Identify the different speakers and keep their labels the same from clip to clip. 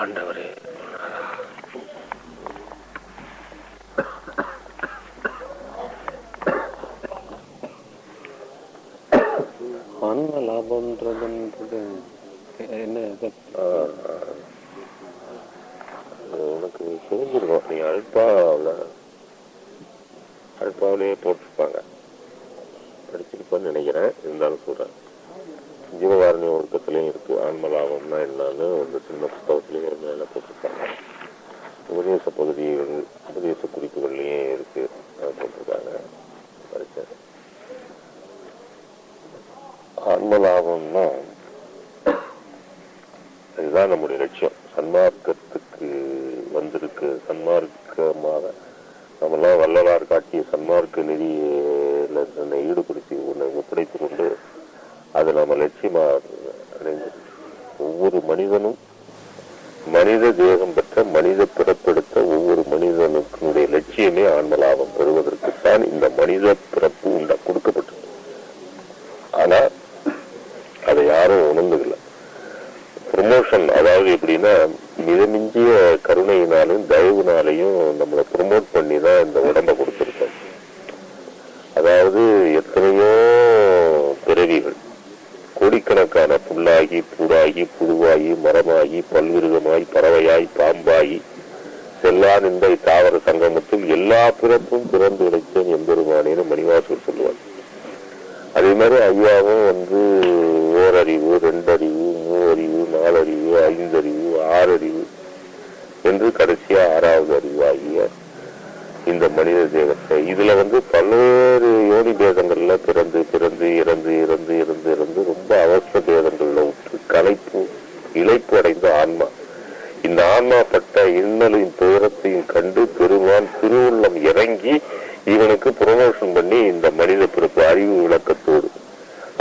Speaker 1: ஆண்டவரே ஆன்ம லாபம்ன்றது என்ன? உனக்கு தெரிஞ்சிருக்கும். நீ அல்பாவிலேயே போட்டிருப்பாங்க, படிச்சிருப்பான்னு நினைக்கிறேன். இருந்தாலும் சொல்றேன், ஜீவகாரணி ஒழுக்கத்திலையும் இருக்கு ஆன்ம லாபம்னா என்னன்னு. ஒரு சின்ன புத்தகத்திலேயே மேல போட்டிருப்பாங்க. உபதேச பகுதிகள், உபதேச குறிப்புகள்லயும் இருக்கு, போட்டிருக்காங்க, படிச்சேன். ஆன்ம லாபம்னா இதுதான் நம்முடைய லட்சியம். சன்மார்க்கத்துக்கு வந்திருக்கு, சன்மார்க்கமாக நம்மளாம் வள்ளலார் காட்டிய சன்மார்க்க நெறியில தன்னை ஈடுபடுத்தி உன்னை ஒப்படைத்து கொண்டு அதை நம்ம லட்சியமா அடைந்து, ஒவ்வொரு மனிதனும் மனித தேகம் பெற்ற மனித பிறப்பெடுத்த ஒவ்வொரு மனிதனுக்குடைய லட்சியமே ஆன்ம லாபம் பெறுவதற்குத்தான் இந்த மனித பிறப்பு கொடுக்கப்பட்டது. ஆனா அதை யாரும் உணர்ந்ததில்லை. ப்ரமோஷன், அதாவது எப்படின்னா மிதமிஞ்சிய கருணையினாலும் தயவுனாலையும் நம்மளை ப்ரமோட் பண்ணி தான் இந்த உடம்பை கொடுத்துருக்கோம். அதாவது எத்தனையோ பிறவிகள், கோடிக்கணக்கான புல்லாகி பூடாகி புழுவாகி மரமாகி பல்விருகமாய் பறவையாய் பாம்பாகி செல்லா நின்ற தாவர சங்கமத்தில் எல்லா பிறப்பும் பிறந்து உழைத்தேன் எம்பெருமானேன்னு மணிவாசூர் சொல்லுவார். அதே மாதிரி ஐயாவும் ஓரறிவு, ரெண்டறிவு, மூவறிவு, நாலறிவு, ஐந்தறிவு, ஆறறிவு என்று கடைசியா ஆறாவது அறிவு ஆகிய இந்த மனித தேகத்தை இதுல பல்வேறு யோனி பேதங்கள்ல பிறந்து பிறந்து இறந்து இறந்து இறந்து இறந்து ரொம்ப அவசர பேதங்கள்ல விட்டு களைப்பு இழைப்பு அடைந்த ஆன்மா. இந்த ஆன்மா பட்ட இன்னலின் துயரத்தையும் கண்டு பெருமான் திருவுள்ளம் இறங்கி இவனுக்கு ப்ரமோஷன் பண்ணி இந்த மனித பிறப்பு அறிவு விளக்கத்தோடு,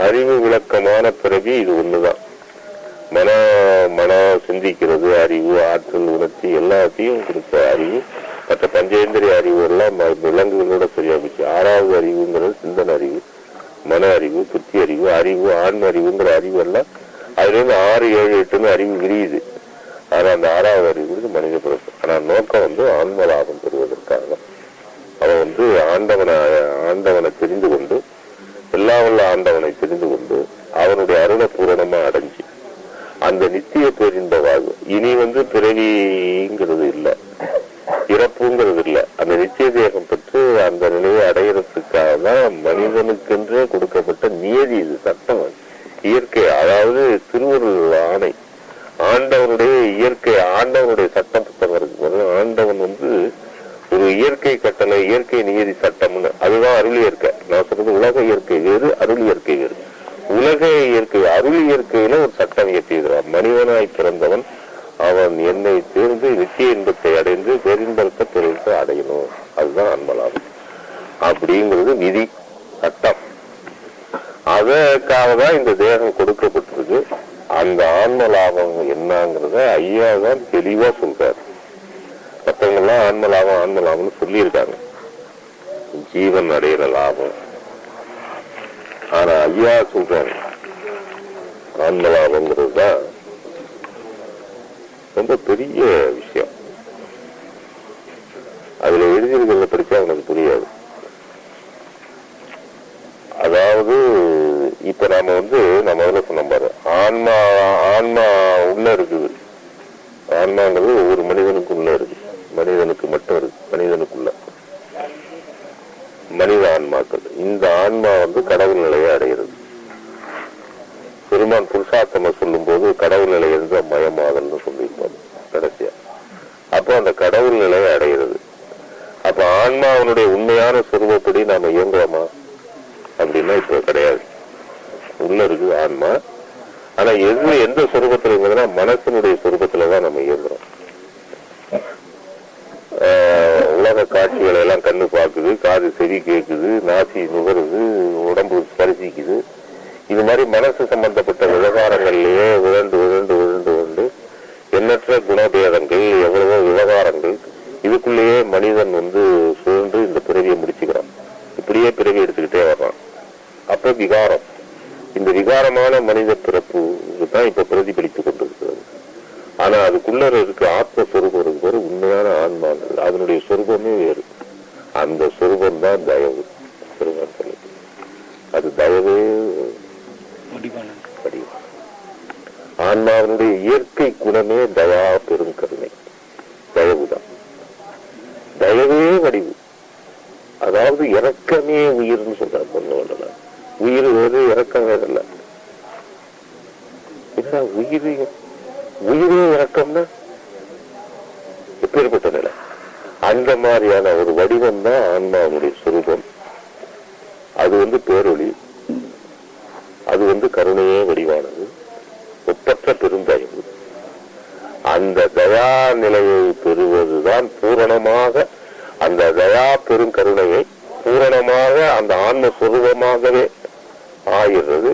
Speaker 1: அறிவு விளக்கமான பிறவி இது ஒண்ணுதான். மன சிந்திக்கிறது அறிவு, ஆற்றல், உணர்ச்சி எல்லாத்தையும் கொடுத்த அறிவு. மற்ற பஞ்சேந்திரிய அறிவு எல்லாம் விலங்குகளோட சரியா போச்சு. ஆறாவது அறிவுங்கிறது சிந்தனை அறிவு, மன அறிவு, புத்தி அறிவு, அறிவு ஆன்ம அறிவுங்கிற அறிவு எல்லாம் அதுல இருந்து 6, 7, 8 அறிவு விரியுது. ஆனா அந்த ஆறாவது அறிவு மனித பிறப்பு. ஆனா நோக்கம் ஆன்ம லாபம் பெறுவதற்காக அவன் ஆண்டவனை தெரிந்து கொண்டு, எல்லா வல்ல ஆண்டவனை தெரிந்து கொண்டு அவனுடைய அருளை பூரணமா அடைஞ்சு அந்த நித்திய பேரின்ப வாழ்வு. இனி பிறவிங்கிறது இல்லை, இறப்புங்கிறது இல்லை. அந்த நித்திய தேகம் பெற்று அந்த நிலையை அடையிறதுக்காக தான் மனிதனுக்கென்றே கொடுக்கப்பட்ட நியதி, இது சட்டம், இயற்கை. அதாவது திருவருள் ஆணை, ஆண்டவனுடைய இயற்கை, ஆண்டவனுடைய சட்டம் புத்தகம் இருக்கு. ஆண்டவன் ஒரு இயற்கை கட்டளை, இயற்கை நியதி சட்டம்னு, அதுதான் அருள் இயற்கை. நான் சொல்றது உலக இயற்கை வேறு, அருள் இயற்கை வேறு. உலக இயற்கை, அருள் இயற்கையில ஒரு சட்டம் இயற்றிடுறான். மனிதனாய் பிறந்தவன் அவன் என்னை தேர்ந்து நித்திய இன்பத்தை அடைந்து பெரும்பலத்தை பிறகு அடையணும். அதுதான் ஆன்மலாபம் அப்படிங்கிறது நிதி சட்டம். அதற்காக தான் இந்த தேகம் கொடுக்கப்பட்டிருக்கு. அந்த ஆன்ம லாபம் என்னங்கிறத ஐயா தான் தெளிவா சொல்றாரு. மற்றவங்கெல்லாம் ஆன்ம லாபம்னு சொல்லியிருக்காங்க, ஜீவன் அடையிற லாபம். ஆனா ஐயா சொல்றாங்க ஆன்ம லாபம்ங்கிறது தான் ரொம்ப பெரிய விஷயம். அதுல எழுதியல்களை படிச்சா அவனுக்கு புரியாது. அதாவது இப்ப நாம நம்ம சொன்ன பாரு, ஆன்மா உள்ள இருக்குது. ஆன்மாங்கிறது ஒவ்வொரு மனிதனுக்கு உள்ள இருக்கு, மனிதனுக்கு மட்டும் இருக்கு, மனிதனுக்குள்ள மனித ஆன்மாக்கள். இந்த ஆன்மா கடவுள் நிலையை அடைகிறது. பெருமான் புருஷார்த்தம சொல்லும் போது கடவுள் நிலை இருந்து மயமாதல்னு சொல்லியிருப்பாரு கடைசியா. அப்போ அந்த கடவுள் நிலையை அடைகிறது. அப்ப ஆன்மாவனுடைய உண்மையான சொரூபப்படி நாம இயங்குறோமா அப்படின்னா இப்ப கிடையாது. உள்ள இருக்கு ஆன்மா. ஆனா எந்த சொரூபத்துல இருந்ததுன்னா மனசினுடைய சொரூபத்துலதான் நம்ம இயங்குறோம். உலக காட்சிகளை எல்லாம் கண்ணு பார்க்குது, காது செவி கேட்குது, நாசி நுகருது, உடம்பு ஸ்பரிசிக்குது. இது மாதிரி மனசு சம்பந்தப்பட்ட விவகாரங்கள்லயே விழுந்து விழுந்து விழுந்து விழுந்து எண்ணற்ற குணபேதங்கள், எவ்வளவோ விவகாரங்கள், இதுக்குள்ளேயே மனிதன் சுழன்று இந்த பிறவியை முடிச்சுக்கிறான். இப்படியே பிறவி எடுத்துக்கிட்டே வர்றான். அப்ப விகாரம், இந்த விகாரமான மனித பிறப்பு தான் இப்ப பிரதிபலித்துக் கொண்டிருக்கிறது. ஆனா அதுக்குள்ள இருக்கு ஆத்மஸ்வரூபம் இருக்கு பேரு உண்மையான ஆன்மாங்கிறது. அதனுடைய சொரூபமே வேறு. அந்த சொரூபம் தான் தயவு. அது தயவே வடிவான. ஆன்மாவினுடைய இயற்கை குணமே தயா பெரும் கருணை. தயவுதான். தயவே வடிவு. அதாவது இறக்கமே உயிர்னு சொல்றாரு பொண்ணு. உயிர் வேறு இறக்கம் வேறல்ல. உயிரே இறக்கம்னா எப்பேற்பட்ட நிலை. அந்த மாதிரியான ஒரு வடிவம் தான் ஆன்மாவுடைய சுரூபம். அது பேரொளி. அது கருணையே வடிவானது. ஒப்பற்ற பெருந்தயவு. அந்த தயா நிலையை பெறுவதுதான் பூரணமாக, அந்த தயா பெரும் கருணையை பூரணமாக அந்த ஆன்மஸ்வரூபமாகவே ஆகிறது.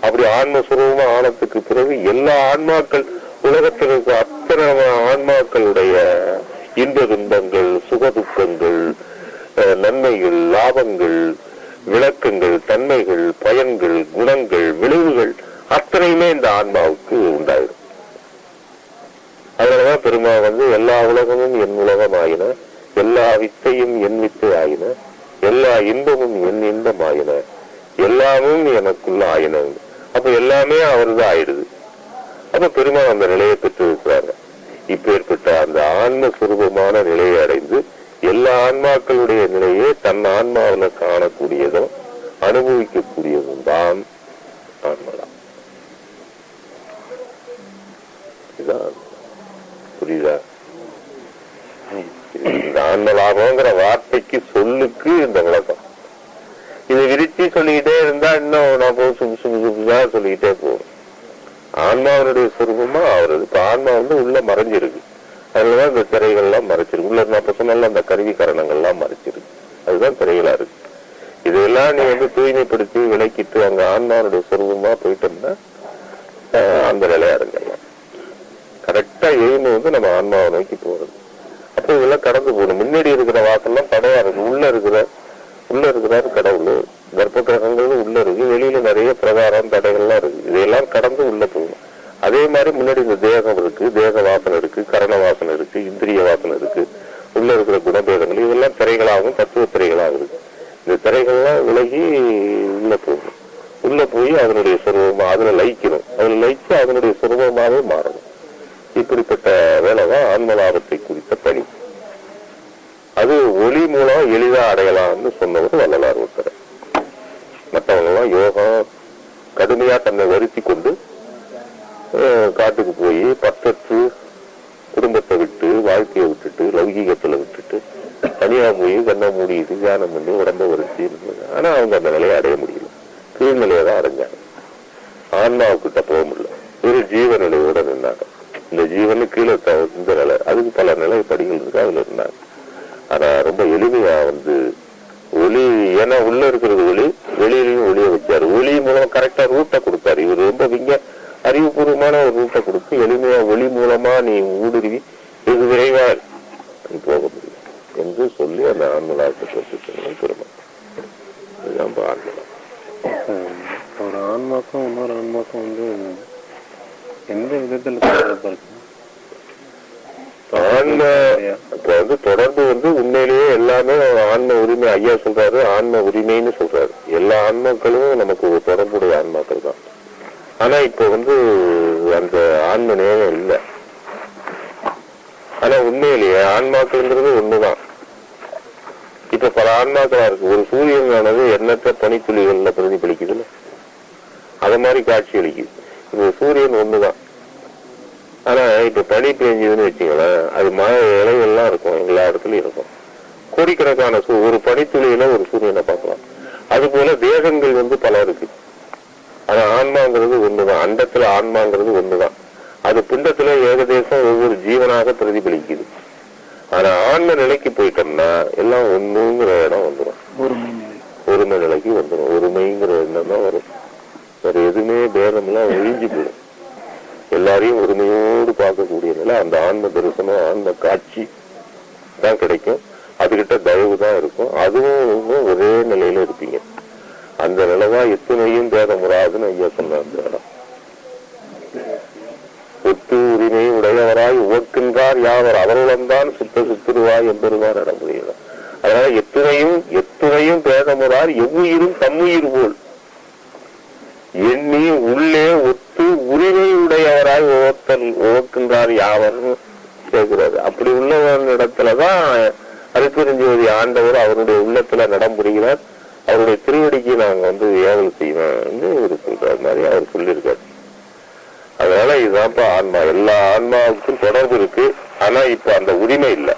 Speaker 1: அப்படி ஆன்மஸ்வரூபமா ஆனதுக்கு பிறகு எல்லா ஆன்மாக்கள், உலகத்தில் இருக்க அத்தனை ஆன்மாக்களுடைய இன்ப துன்பங்கள், சுகதுக்கங்கள், நன்மைகள், லாபங்கள், விளக்கங்கள், தன்மைகள், பயன்கள், குணங்கள், விளைவுகள் அத்தனையுமே இந்த ஆன்மாவுக்கு உண்டாயிடும். அதனாலதான் பெருமா எல்லா உலகமும் என் உலகம் ஆயின, எல்லா வித்தையும் என் வித்தை ஆயின, எல்லா இன்பமும் என் இன்பம் ஆயின, எல்லாமும் எனக்குள்ள ஆயின. அப்ப எல்லாமே அவருதான் ஆயிடுது. அப்ப பெருமா அந்த நிலையை பெற்று இருக்கிறாங்க. இப்ப ஏற்பட்ட அந்த ஆன்ம சுரூபமான நிலையை அடைந்து எல்லா ஆன்மாக்களுடைய நிலையே தன் ஆன்மாவில காணக்கூடியதும் அனுபவிக்கக்கூடியதும் தான் ஆன்மலாம். புரியுதா? இந்த ஆன்ம லாபம்ங்கிற வார்த்தைக்கு சொல்லுக்கு இந்த விளக்கம். இதை விரிச்சு சொல்லிக்கிட்டே இருந்தா இன்னும் நான் புதுசா சொல்லிக்கிட்டே போகும். ஆன்மாவனுடைய சுரூபமா அவரது. இப்ப ஆன்மா உள்ள மறைஞ்சிருக்கு. அதுலதான் இந்த திரைகள்லாம் மறைச்சிருக்கு. உள்ள நான் சொன்னால அந்த கருவி கரணங்கள்லாம் மறைச்சிருக்கு. அதுதான் திரைகளா இருக்கு. இதெல்லாம் நீ தூய்மைப்படுத்தி விளக்கிட்டு அங்க ஆன்மாவனுடைய சுரூபமா போயிட்டோம்னா அந்த நிலையா இருக்கலாம். கரெக்டா எய்மு நம்ம ஆன்மாவை நோக்கி போறது. அப்ப இதெல்லாம் கடந்து போகணும். முன்னாடி இருக்கிற வாக்கெல்லாம் தடையா இருக்கு. உள்ள இருக்கிறாரு கடவுள். கர்ப்ப கிரகங்கள் உள்ள இருக்கு. வெளியில நிறைய பிரகாரம் தடைகள்லாம் இருக்கு. இதையெல்லாம் கடந்து உள்ள போகணும். அதே மாதிரி முன்னாடி இந்த தேகம் இருக்கு, தேக வாசனை இருக்கு, கரண வாசனை இருக்கு, இந்திரிய வாசனை இருக்கு, உள்ள இருக்கிற குணபேதங்கள், இதெல்லாம் திரைகளாகும், தத்துவ திரைகளாக இருக்கு. இந்த திரைகள்லாம் விலகி உள்ள போகணும். உள்ள போய் அதனுடைய சுரூபமா அதுல லயிக்கணும். அதுல லயிச்சு அதனுடைய சுரூபமாவே மாறணும். இப்படிப்பட்ட வேலைதான் ஆன்மலாபத்தை குறித்த பணி. அது ஒளி மூலம் எளிதா அடையலாம்னு சொன்னவர் வள்ளலார் ஒருத்தர். மற்றவங்க எல்லாம் யோகம் கடுமையா தன்னை வருத்தி கொண்டு காட்டுக்கு போய் பற்றற்று குடும்பத்தை விட்டு வாழ்க்கையை விட்டுட்டு லௌகீகத்துல விட்டுட்டு தனியா போய் கண்ணை மூடிட்டு தியானம் பண்ணி உடம்ப வருத்தி இருந்தது. ஆனா அவங்க அந்த நிலையை அடைய முடியல. கீழ்நிலையை தான் அடைஞ்சாங்க. ஆன்மாவுக்கிட்ட போக முடியல. ஒரு ஜீவ நிலையோட நின்னாங்க. இந்த ஜீவனு கீழே இந்த நிலை, அதுக்கு பல நிலை படிகள் இருக்கு, அதுல இருந்தாங்க. ஆனா ரொம்ப எளிமையா ஒளி, ஏன்னா உள்ள இருக்கிறது ஒளி, வெளியிலையும் ஒளியை வச்சாரு. ஒளி மூலம் கரெக்டா ரூட்டை கொடுத்தாரு. இவர் ரொம்ப அறிவுபூர்வமான ஒரு ரூட்டை கொடுத்து எளிமையா ஒளி மூலமா நீ ஊடுருவி வெகு விரைவா போக முடியும் என்று சொல்லி அந்த ஆன்மலாத்தை பெருமை. இதுதான் ஆன்மலா.
Speaker 2: ஒரு ஆன்மாக்கும் இன்னொரு ஆன்மாக்கும் எந்த விதத்துல இருக்கு?
Speaker 1: ஆன்ம இப்ப தொடர்பு உண்மையிலேயே எல்லாமே ஆன்ம உரிமை. ஐயா சொல்றாரு ஆன்ம உரிமைன்னு சொல்றாரு. எல்லா ஆன்மாக்களும் நமக்கு ஒரு தொடர்புடைய ஆன்மாக்கள் தான். ஆனா இப்ப அந்த ஆன்ம நேரம் இல்லை. ஆனா உண்மையிலேயே ஆன்மாக்கள்ங்கிறது ஒண்ணுதான். இப்ப பல ஆன்மாக்களா இருக்கு. ஒரு சூரியனானது எண்ணற்ற பனித்துளிகள்ல பிரதிபலிக்குதுல்ல, அத மாதிரி காட்சி அளிக்குது. இப்ப சூரியன் ஒண்ணுதான். ஆனா இப்ப பனி பெஞ்சதுன்னு வச்சுங்களேன், அது மழை இலைகள்லாம் இருக்கும், எல்லா இடத்துலயும் இருக்கும். கோடிக்கணக்கான ஒரு பனித்துளியில ஒரு சூரியனை பார்க்கலாம். அது போல தேகங்கள் பல இருக்கு. ஆனா ஆன்மாங்கிறது ஒண்ணுதான். அண்டத்துல ஆன்மாங்கிறது ஒண்ணுதான். அது பிண்டத்துல ஏகதேசம் ஒவ்வொரு ஜீவனாக பிரதிபலிக்குது. ஆனா ஆன்ம நிலைக்கு போயிட்டோம்னா எல்லாம் ஒண்ணுங்கிற இடம் வந்துடும். ஒருமை நிலைக்கு வந்துடும். ஒருமைங்கிற எண்ணம் தான் வரும். வேற எதுவுமே பேதம்லாம் ஒழிஞ்சு போயிடும். எல்லாரையும் ஒருமையோடு பார்க்கக்கூடிய நிலை அந்த ஆன்ம தரிசனம், ஆன்ம காட்சி தான் கிடைக்கும். அதுகிட்ட தயவு தான் இருக்கும். அதுவும் ஒரே நிலையில இருப்பீங்க. அந்த நிலைதான் எத்தனையும் பேதம் வராதுன்னு ஐயா சொன்ன அந்த இடம். ஒத்து உரிமை உடையவராய் உவக்கின்றார் யாவர் அவர்களும்தான் சுத்த சுத்திருவாய் என்பருவார் இடமுறையினார். அதனால எத்துணையும் பேதமுறார் எவ்வுயிரும் தம்முயிர் போல் எண்ணி உள்ளே ஒத்து உரிமை உடையவராய் உவக்கின்றார் யாவர் கேட்கிறாரு. அப்படி உள்ளவன் இடத்துலதான் அருட்பெருஞ்சோதி ஆண்டவர் அவருடைய உள்ளத்துல நடம்புரிகிறார். அவருடைய திருவடிக்கு நாங்க ஏவல் செய்யணும்னு இவர் சொல்றாரு மாதிரி அவர் சொல்லியிருக்காரு. அதனால இதுதான்ப்பா ஆன்மா. எல்லா ஆன்மாவுக்கும் தொடர்பு இருக்கு. ஆனா இப்ப அந்த உரிமை இல்லை.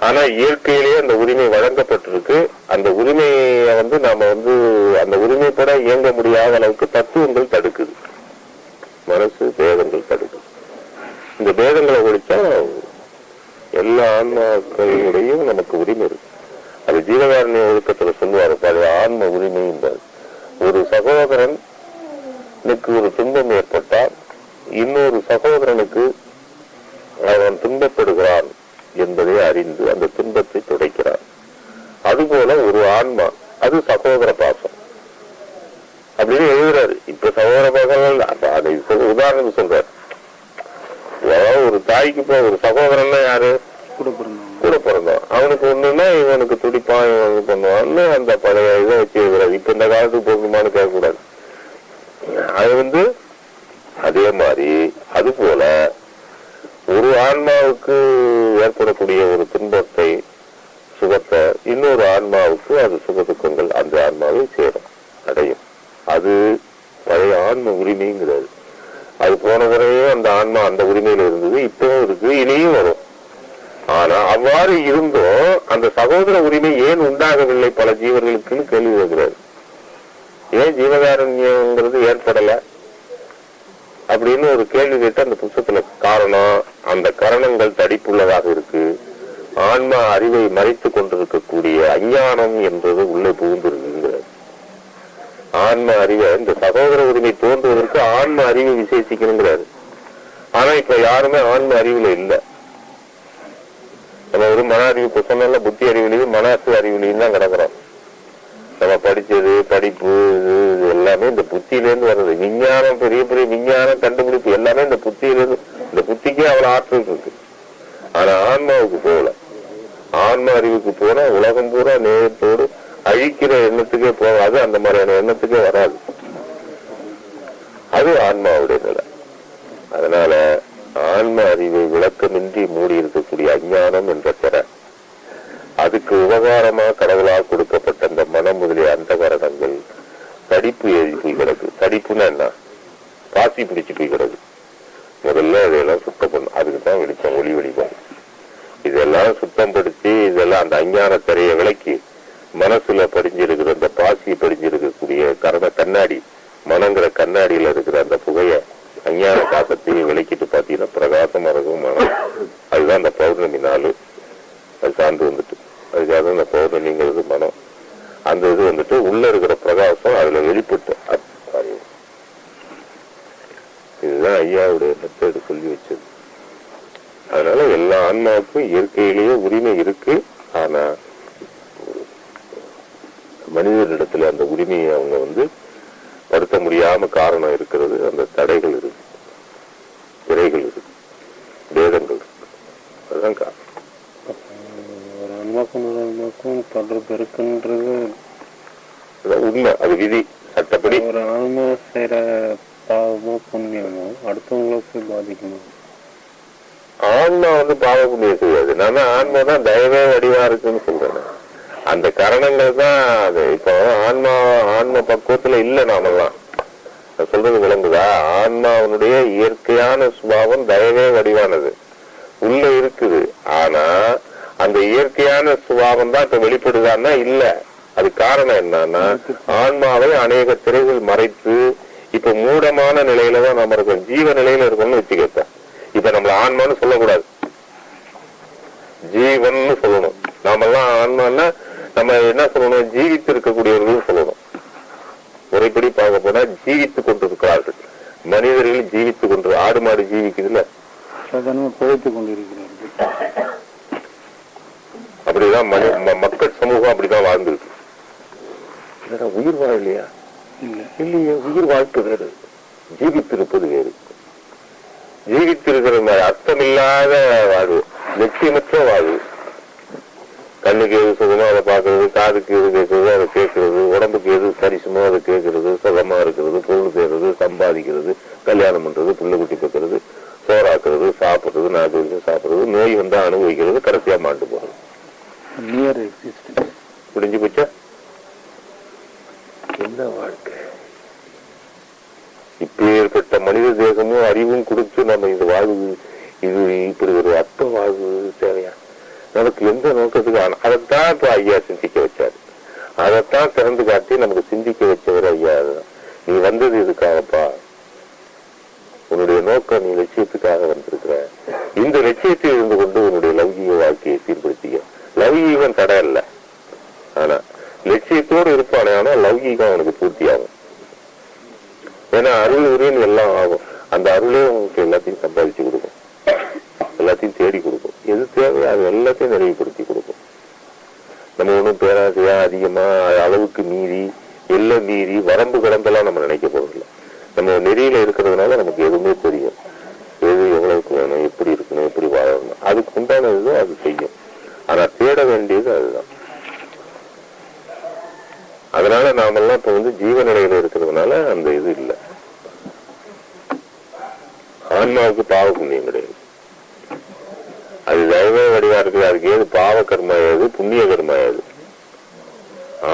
Speaker 1: ஆனா இயற்கையிலேயே அந்த உரிமை வழங்கப்பட்டிருக்கு. அந்த உரிமையை நாம அந்த உரிமைப்பட இயங்க முடியாத அளவுக்கு தத்துவங்கள் தடுக்குது. மனசு பேதங்கள் தடுக்குது. இந்த பேதங்களை ஒழிச்சா எல்லா ஆன்மாக்களுடையும் நமக்கு உரிமை இருக்கு. அது ஜீவகாருண்ய ஒழுக்கத்துல சொல்லுவாரு, அது ஆன்ம உரிமை என்பது. ஒரு சகோதரனுக்கு ஒரு துன்பம் ஏற்பட்டால் இன்னொரு சகோதரனுக்கு அவன் துன்பப்படுகிறான் என்பதை அறிந்து அந்த துன்பத்தை துடைக்கிறான். அதுபோல ஒரு ஆன்மா, அது சகோதர பாசம் அப்படின்னு எழுதுறாரு. இப்ப சகோதர பாசம் அதை உதாரணம் சொல்றாரு. ஒரு தாய்க்கு இப்ப ஒரு சகோதரன்னா யாரு? கூட பிறந்தோம். அவனுக்கு ஒண்ணுன்னா இவனுக்கு துடிப்பான், இவனுக்கு பண்ணுவான்னு அந்த பழைய இதை வச்சு எழுதுறாரு. இப்ப இந்த காலத்துக்கு போகணுமான்னு கேட்கக்கூடாது. அது அதே மாதிரி அது போல ஒரு ஆன்மாவுக்கு ஏற்படக்கூடிய ஒரு துன்பத்தை சுகத்தை இன்னொரு ஆன்மாவுக்கு அது சுக துக்கங்கள் அந்த ஆன்மாவை சேரும் அடையும். அது பழைய ஆன்ம உரிமைங்கிறது. அது போன முறையே அந்த ஆன்மா அந்த உரிமையில இருந்தது, இப்பவும் இருக்கு, இனியும் வரும். ஆனா அவ்வாறு இருந்தும் அந்த சகோதர உரிமை ஏன் உண்டாகவில்லை பல ஜீவர்களுக்குன்னு கேள்வி வருகிறார். ஏன் ஜீவகாருண்யங்கிறது ஏற்படல அப்படின்னு ஒரு கேள்வி கேட்டு அந்த புத்தகத்துல காரணம், அந்த கரணங்கள் தடிப்புள்ளதாக இருக்கு. ஆன்மா அறிவை மறைத்து கொண்டிருக்கக்கூடிய அஞ்ஞானம் என்பது உள்ளே புகுந்திருக்குங்கிறார். ஆன்ம அறிவை, இந்த சகோதர உரிமை தோன்றுவதற்கு ஆன்ம அறிவை விசேஷிக்கணுங்கிறாரு. ஆனா இப்ப யாருமே ஆன்ம அறிவுல இல்லை. நம்ம ஒரு மன அறிவு புத்தகம்ல புத்தி அறிவுலையும் மனசு அறிவுலையும் தான் கிடக்குறோம். நம்ம படிச்சது படிப்பு இது எல்லாமே இந்த புத்தியிலேருந்து வர்றது. விஞ்ஞானம், பெரிய பெரிய விஞ்ஞானம் கண்டுபிடிப்பு எல்லாமே இந்த புத்தியிலிருந்து. இந்த புத்திக்கே அவ்வளவு ஆற்றல் இருக்கு. ஆனா ஆன்மாவுக்கு போகல. ஆன்ம அறிவுக்கு போனா உலகம் பூரா நேரத்தோடு அழிக்கிற எண்ணத்துக்கே போகாது. அந்த மாதிரியான எண்ணத்துக்கே வராது. அது ஆன்மாவுடைய நிலை. அதனால ஆன்ம அறிவை விளக்கமின்றி மூடி இருக்கக்கூடிய அஞ்ஞானம் என்ற திற, அதுக்கு உபகாரமா கடவுளால் கொடுக்கப்பட்ட அந்த மனம் முதலிய அந்த கரணங்கள் தடிப்பு ஏறி போய் கிடக்கு. தடிப்புன்னா என்ன? பாசி பிடிச்சு போய் கிடக்கு. முதல்ல அதையெல்லாம் சுத்தம் பண்ணும். அதுக்குதான் வெளிச்சம், ஒளி வெளிப்பாடு. இதெல்லாம் சுத்தம் படுத்தி இதெல்லாம் அந்த அஞ்ஞான திரைய விளக்கி மனசுல படிஞ்சிருக்கிற அந்த பாசி படிஞ்சிருக்கக்கூடிய கரண கண்ணாடி, மனங்கிற கண்ணாடியில இருக்கிற அந்த புகைய அஞ்ஞான காசத்தையும் விளக்கிட்டு பாத்தீங்கன்னா பிரகாசமா இருக்கும் மனம். அதுதான் அந்த பௌர்ணமி நாள். அது சார்ந்து அதுக்காக அந்த பௌர்ணமிங்கிறது மனம். அந்த இது உள்ள இருக்கிற பிரகாசம் அதுல வெளிப்பட்டு இதுதான் ஐயாவுடைய மெத்தேடு சொல்லி வச்சது. அதனால எல்லா ஆன்மாவுக்கும் இயற்கையிலேயே உரிமை இருக்கு. ஆனா மனிதனிடத்துல அந்த உரிமையை அவங்க படுத்த முடியாம காரணம் இருக்கிறது. அந்த தடைகள் இருக்கு, திரைகள் இருக்கு, பேதங்கள் இருக்கு. அதுதான் காரணம்.
Speaker 2: ஒரு ஆன்மாக்கும் தொடர்பு இருக்குன்றது
Speaker 1: உண்மை. அது விதி, சட்டப்படி.
Speaker 2: ஒரு ஆன்மா செய்யற பாவமோ புண்ணியமோ அடுத்தவங்களுக்கு பாதிக்குமா?
Speaker 1: ஆன்மா பாவ புண்ணியம் செய்யாது. நான் ஆன்மா தான் தயவே வடிவா இருக்குன்னு சொல்றேன். அந்த கரணங்கள் தான் அது. இப்போ ஆன்ம பக்குவத்துல இல்ல. நாமெல்லாம் சொல்றது விளங்குதா? ஆன்மாவனுடைய இயற்கையான சுபாவம் தயவே வடிவானது உள்ள இருக்குது. ஆனா அந்த இயற்கையான சுபாவம் தான் இப்ப வெளிப்படுதான்னா இல்ல. அது காரணம் என்னன்னா ஆன்மாவை அநேக திரைகள் மறைத்து இப்ப மூடமான நிலையில தான் நம்ம இருக்கோம். ஜீவ நிலையில இருக்கோம்னு வச்சுக்கேன். இப்ப நம்மள ஆன்மான்னு சொல்லக்கூடாது, ஜீவன் சொல்லணும். நாமெல்லாம் ஆன்மான்னா நம்ம என்ன சொல்லணும்? ஜீவித்து இருக்கக்கூடியவர்கள் சொல்லணும். முறைப்படி பார்க்க போனா ஜீவித்து கொண்டிருக்கிறார்கள். மனிதர்கள் ஜீவித்து கொண்டு, ஆடு மாடு ஜீவிக்குதுல்ல,
Speaker 2: புழைத்துக் கொண்டிருக்கிறார்கள்.
Speaker 1: அப்படிதான் மக்கள் சமூகம் அப்படிதான் வாழ்ந்துருக்கு. உயிர் வாழலையா? இல்லையே. உயிர் வாழ்க்கை வேறு, ஜீவித்திருப்பது வேறு. ஜீவித்திருக்கிற மாதிரி அர்த்தமில்லாத வாழ்வு, லட்சியமற்ற வாழ்வு. கண்ணுக்கு எது சுகமோ அதை பார்க்கறது, காதுக்கு எது கேட்கறது அதை கேட்கறது, உடம்புக்கு எது சரிசுமோ அதை கேட்கறது, சுகமா இருக்கிறது, பொருள் செய்யறது, சம்பாதிக்கிறது, கல்யாணம் பண்றது, புள்ள குட்டி பெற்றது, சோறாக்குறது, சாப்பிடுறது, நாக்கு சாப்பிடுறது, நோய் வந்தா அனுபவிக்கிறது, கடைசியா மாட்டு போறது. முடிஞ்சு போச்சா? என்ன வாழ்க்கை? இப்பேற்பட்ட மனித தேசமும் அறிவும் கொடுத்து நம்ம இந்த வாழ்வு, இது இப்படி ஒரு அர்த்த வாழ்வு தேவையா? நமக்கு எந்த நோக்கத்துக்கு? அதைத்தான் இப்ப ஐயா சிந்திக்க வச்சாரு. அதைத்தான் திறந்து காட்டி நமக்கு சிந்திக்க வச்சவர் ஐயா. நீ வந்தது இதுக்காகப்பா, உன்னுடைய நோக்கம், நீ லட்சியத்துக்காக வந்திருக்கிற. இந்த லட்சியத்தை இருந்து கொண்டு உன்னுடைய லௌகீக வாழ்க்கையை சீர்படுத்திக்க. லௌகீகம் தடை இல்ல, ஆனா லட்சியத்தோடு இருப்பானே, ஆனா லௌகீகம் அவனுக்கு பூர்த்தி ஆகும். ஏன்னா அருள் உரியன்னு எல்லாம் ஆகும். அந்த அருளே உங்களுக்கு எல்லாத்தையும் சம்பாதிச்சு கொடுக்கும், எல்லாத்தையும் தேடி கொடுக்கும். எது தேவையோ அது எல்லாத்தையும் நிறைவுபடுத்தி கொடுக்கும். நம்ம ஒன்றும் பேராசையா அதிகமா அளவுக்கு மீறி எல்லாம் மீறி வரம்பு கடந்தெல்லாம் நம்ம நினைக்க போறதில்லை. நம்ம நெறியில இருக்கிறதுனால நமக்கு எதுவுமே தெரியும். எது எவ்வளவுக்கு வேணும், எப்படி இருக்கணும், எப்படி வாழணும், அதுக்கு உண்டானது அது செய்யும். ஆனா தேட வேண்டியது அதுதான். அதனால நாமெல்லாம் இப்ப ஜீவ நிலையில இருக்கிறதுனால அந்த இது இல்லை. ஆன்மாவுக்கு பாவ புண்ணியம் கிடையாது. அது தெய்வ வடிவா இருக்குது. அதுக்கு ஏது பாவ கர்மா ஏது, புண்ணிய கர்மா ஏது?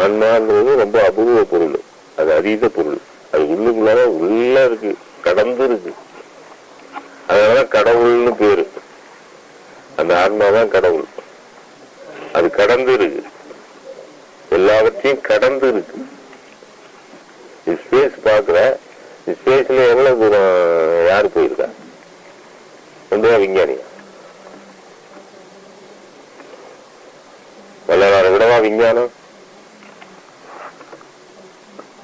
Speaker 1: ஆன்மாங்கிறது ரொம்ப அபூர்வ பொருள், அது அதீத பொருள். அது உள்ளுக்குள்ளார உள்ள இருக்கு, கடந்து இருக்கு. அதனால கடவுள்னு பேரு. அந்த ஆன்மாதான் கடவுள். அது கடந்து இருக்கு, எல்லாவற்றையும் கடந்து இருக்கு. ஸ்பேஸ் பாக்குற, ஸ்பேஸ்ல எவ்வளவு தூரம் யாரு போயிருக்கா? ஒன்றுவா விஞ்ஞானியா? வல்லவார விடவா விஞ்ஞானம்?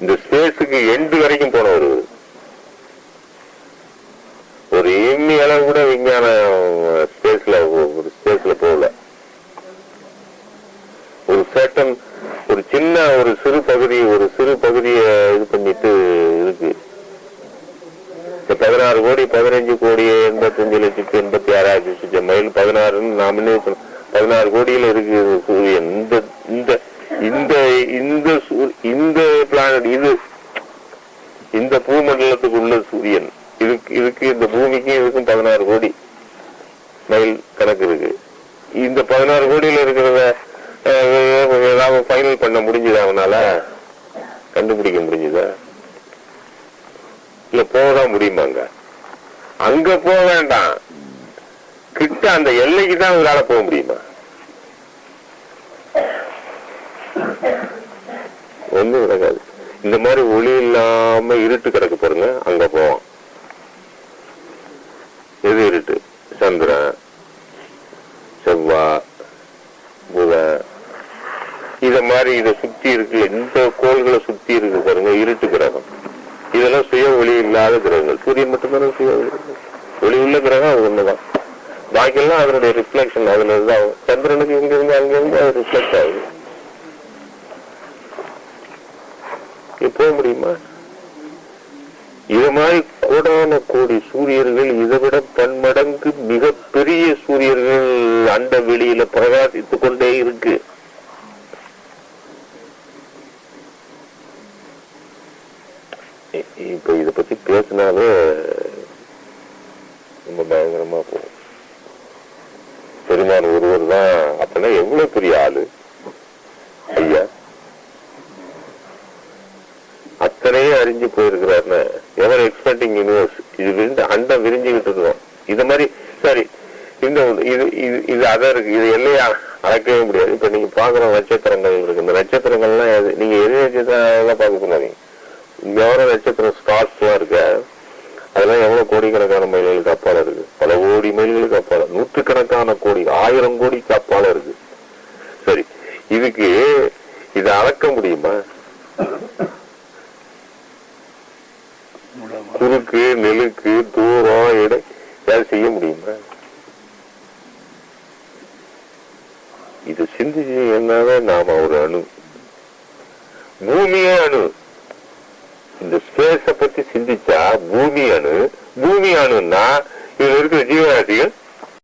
Speaker 1: இந்த ஸ்பேஸுக்கு எண்டு வரைக்கும் போனவர். ஒரு எம்மி அளவு கூட விஞ்ஞானம் ஸ்பேஸ்ல போகல. ஒரு சேட்டன் ஒரு சின்ன ஒரு சிறு பகுதியை இது பண்ணிட்டு இருக்கு. 16 கோடி 15 கோடி 85,86,00,000 மைல் 16 நாம் 16 கோடியில இருக்கு சூரியன். இந்த பிளானட், இது இந்த பூமண்டலத்துக்கு உள்ள சூரியன் இதுக்கு இந்த பூமிக்கும் இதுக்கும் 16 கோடி மைல் கணக்கு இருக்கு. இந்த 16 கோடியில இருக்கிறத ஏதாவது ஃபைனல் பண்ண முடிஞ்சுதா? அவனால கண்டுபிடிக்க முடிஞ்சுதா? இல்ல போகதான் முடியுமாங்க? அங்க போக வேண்டாம், கிட்ட அந்த எல்லைக்கு தான் உங்களால போக முடியுமா? ஒண்ணும் கிடக்காது. இந்த மாதிரி ஒளி இல்லாம இருட்டு கிடக்கு பாருங்க, அங்க போவோம். எது இருட்டு? சந்திரன், செவ்வாய், புதன், இத மாதிரி இதை சுத்தி இருக்கு. இந்த கோள்களை சுத்தி இருக்கு பாருங்க, இருட்டு கிரகம். இதெல்லாம் சுய ஒளி இல்லாத கிரகங்கள். சூரியன் மட்டும்தானே சுய ஒளி உள்ள கிரகம், அது ஒண்ணுதான். பாக்கியெல்லாம் அதனுடைய ரிஃப்ளெக்ஷன் அதுல இருந்தா சந்திரனுக்கு இங்க இருந்து அங்க இருந்து அது ரிஃப்ளெக்ட் ஆகுது. போக முடியுமா? இது மாதிரி கோடான கோடி சூரியர்கள், இதை விட பன்மடங்கு மிகப்பெரிய சூரியர்கள் அண்ட வெளியில பிரகாசித்துக் கொண்டே இருக்கு. இப்ப இத பத்தி பேசினாலே ரொம்ப பயங்கரமா போகும். பெருமான் ஒருவர் தான் அப்படின்னா எவ்வளவு பெரிய ஆளு ஐயா, அத்தனையே அறிஞ்சு போயிருக்கிறாருன்னு. எவர் எக்ஸ்பெக்டிங் யூனிவர்ஸ், இது அண்டம் விரிஞ்சுக்கிட்டு இருக்கோம். இது மாதிரி சரி, இந்த இது அதான் இருக்கு, இது எல்லையா அழைக்கவே முடியாது. இப்ப நீங்க பாக்குற நட்சத்திரங்கள் இருக்கு, இந்த நட்சத்திரங்கள்லாம் நீங்க எது நட்சத்திரம் பார்க்க போனாங்க, எவ்வளவு நட்சத்திரம் ஸ்டார்ஸ் எல்லாம் இருக்கு, அதெல்லாம் எவ்வளவு கோடிக்கணக்கான மைல்களுக்கு அப்பால இருக்கு, பல கோடி மைல்களுக்கு அப்பால, நூற்றுக்கணக்கான கோடி, 1000 கோடிக்கு அப்பால இருக்கு. சரி, இதுக்கு இதை அளக்க முடியுமா? குறுக்கு நெலுக்கு தூரம் இடை ஏதாவது செய்ய முடியுமா? இது சிந்திச்சு என்னதான் நாம ஒரு அணு, பூமியே அணு. இந்த ஸ்பேஸ பத்தி சிந்திச்சா பூமி அணு, பூமி அணுன்னா இதுல இருக்கிற ஜீவராசிகள்